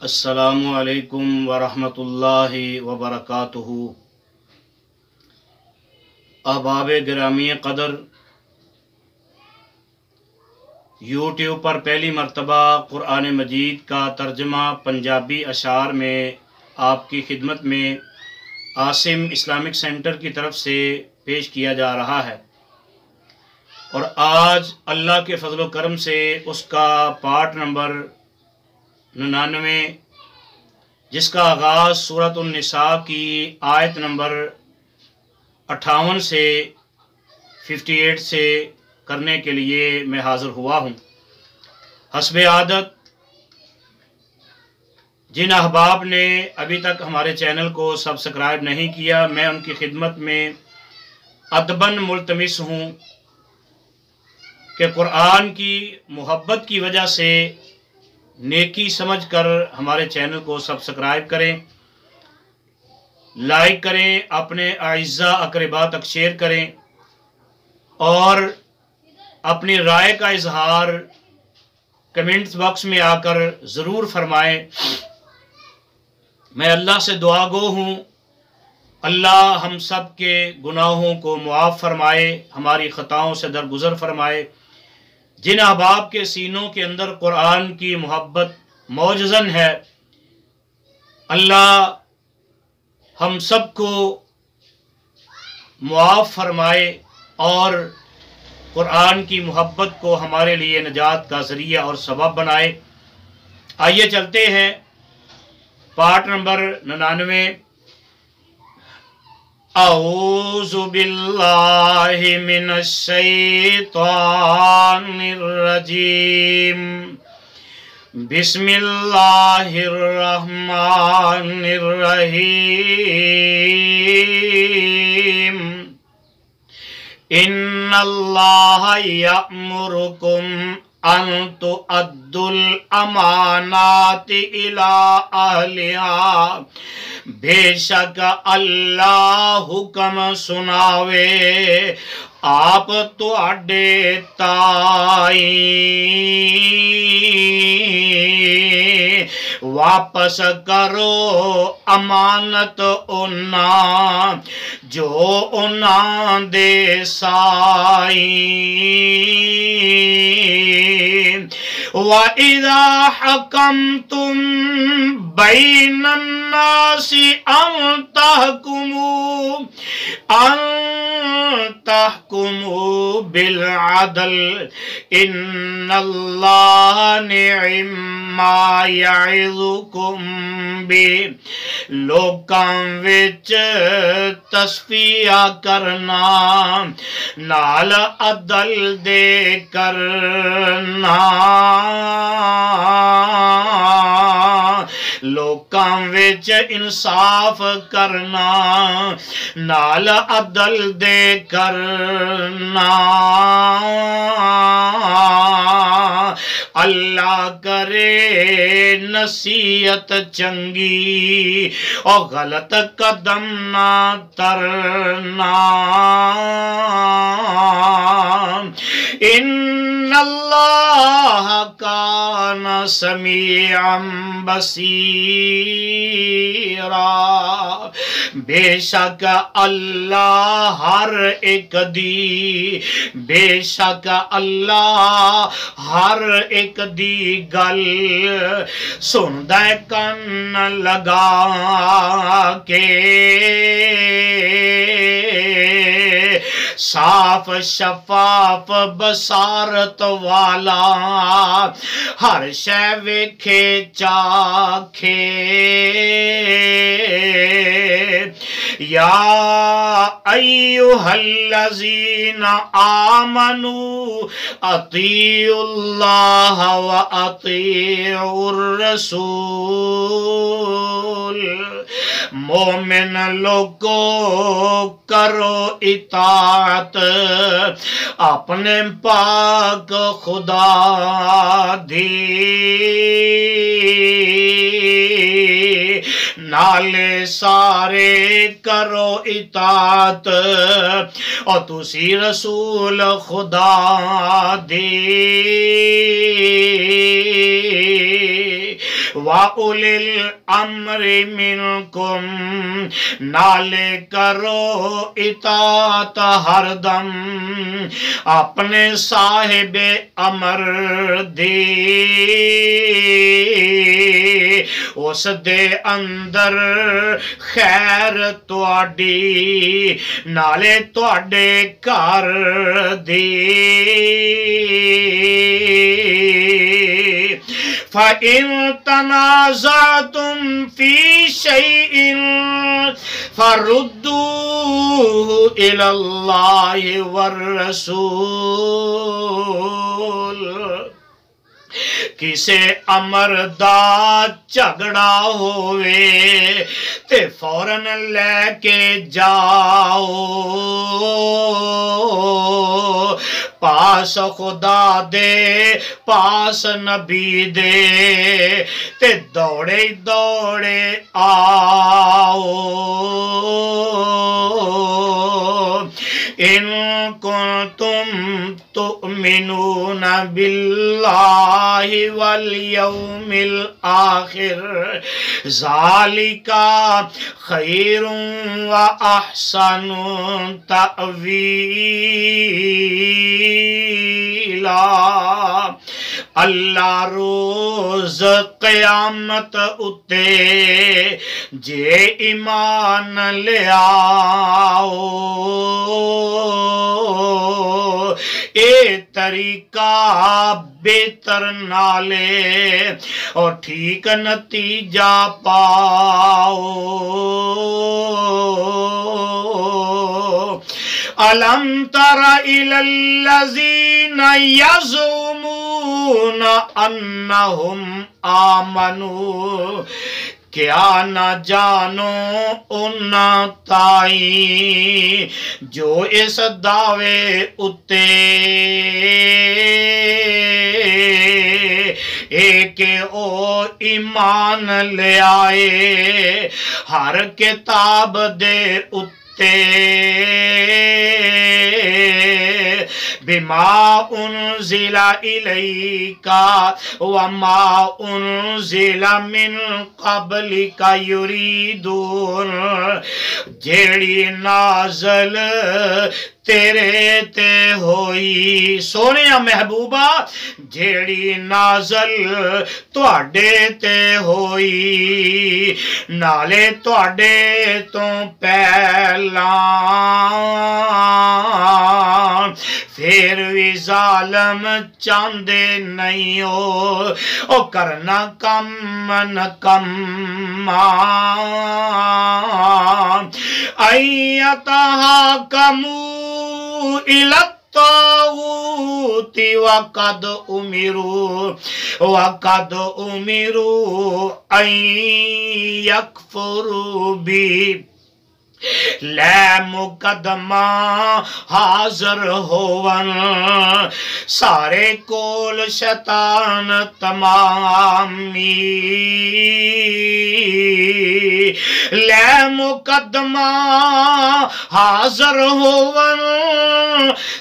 السلام علیکم ورحمۃ اللہ وبرکاتہ۔ احباب گرامی قدر، یوٹیوب پر پہلی مرتبہ قرآن مجید کا ترجمہ پنجابی اشعار میں آپ کی خدمت میں عاصم اسلامک سینٹر کی طرف سے پیش کیا جا رہا ہے، اور آج اللہ کے فضل و کرم سے اس کا پارٹ نمبر 99، جس کا آغاز سورۃ النساء کی آیت نمبر 58 سے 58 سے کرنے کے لیے میں حاضر ہوا ہوں۔ حسب عادت جن احباب نے ابھی تک ہمارے چینل کو سبسکرائب نہیں کیا، میں ان کی خدمت میں ادباً ملتمس ہوں کہ قرآن کی محبت کی وجہ سے نیکی سمجھ کر ہمارے چینل کو سبسکرائب کریں، لائک کریں، اپنے اعزاء اقربا تک شیئر کریں، اور اپنی رائے کا اظہار کمنٹس باکس میں آ کر ضرور فرمائیں۔ میں اللہ سے دعا گو ہوں، اللہ ہم سب کے گناہوں کو معاف فرمائے، ہماری خطاؤں سے درگزر فرمائے۔ جن احباب کے سینوں کے اندر قرآن کی محبت موجزن ہے، اللہ ہم سب کو معاف فرمائے اور قرآن کی محبت کو ہمارے لیے نجات کا ذریعہ اور سبب بنائے۔ آئیے چلتے ہیں پارٹ نمبر 99۔ اعوذ باللہ من الشیطان الرجیم، بسم اللہ الرحمن الرحیم۔ ان اللہ یأمرکم ان تؤدوا الامانات الی اہلہا، بے شک اللہ حکم سناوے آپ تواڈے تائیں، واپس کرو امانت انہاں جو انہاں دے سائیں۔ وَإِذَا حَكَمْتُمْ بَيْنَ النَّاسِ أَن تَحْكُمُوا بِالْعَدْلِ إِنَّ اللَّهَ نِعِمَّ مَا يَعِظُكُمْ بِهِ۔ لوکاں وچ تصفیہ کرنا، نال عدل دے کرنا، لوکاں وچ انصاف کرنا، نال عدل دے کرنا۔ اللہ کرے نصیحت چنگی اور غلط قدم نہ ترنا۔ ان اللہ کان سمیعا بصیرا، بے شک اللہ ہر ایک دی، بے شک اللہ ہر ایک دی گل سندا ہے کن لگا کے۔ صاف شفاف بصارت والا، ہر شے ویکھے چاکھے۔ یا ایھا الذین آمنوا اطیعوا اللہ واطیعوا الرسول۔ مومن لوگو کرو اطاعت اپنے پاک خدا دی، نالے سارے کرو اطاعت اور تسی رسول خدا دی۔ وا اُولِل امر منکم، نالے کرو اطاعت ہر دم اپنے صاحب امر دی، اس دے اندر خیر تواڈی نالے تواڈے گھر دی۔ فَإِن تَنَازَعْتُمْ فِي شَيْءٍ فَرُدُّوهُ إِلَى اللَّهِ وَالرَّسُولِ، کسے امر دا جھگڑا ہوئے تے فوراً لے کے جاؤ پاس خدا دے پاس نبی دے تے دوڑے دوڑے آؤ۔ ان کنتم تؤمنون باللہ والیوم الآخر ذالک خیر و احسن تأویلا۔ اللہ روز قیامت اتے جے ایمان لے آؤ، اے طریقہ بہتر نالے اور ٹھیک نتیجہ پاؤ۔ أَلَمْ تَرَ إِلَى الَّذِينَ يَزْعُمُونَ أَنَّهُمْ آمَنُوا، کیا نہ جانو ان تائیں جو اس دعوے اتے ایک او ایمان لے آئے ہر کتاب دے اتے بما انزل الیک وما انزل من قبلک یریدون، جیڑی نازل تیرے تے ہوئی سونے محبوبہ، جیڑی نازل تواڈے تے ہوئی نالے تواڈے تو پہلاں، پھر بھی ظالم چاندے نہیں ہو او کرنا کم نہ کم ایتحاکموا الی الطاغوت وقد امروا ان یکفروا بہ، لے مقدمہ حاضر ہون سارے کول شیطان تمامی، لے مقدمہ حاضر ہون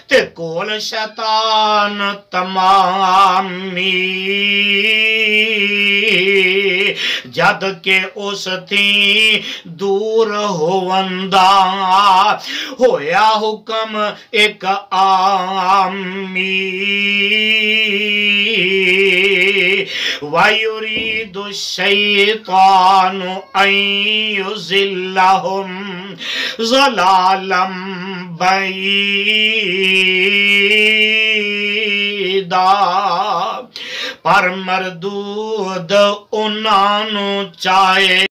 تے کول شیطان تمامی، جد کے اس تھی دور ہوندہ ہویا حکم ایک عامی، وَيُرِيدُ الشَّيْطَانُ أَن يُضِلَّهُمْ ضَلَالًا بَعِیدًا، پر مردود انہاں نوں چاہے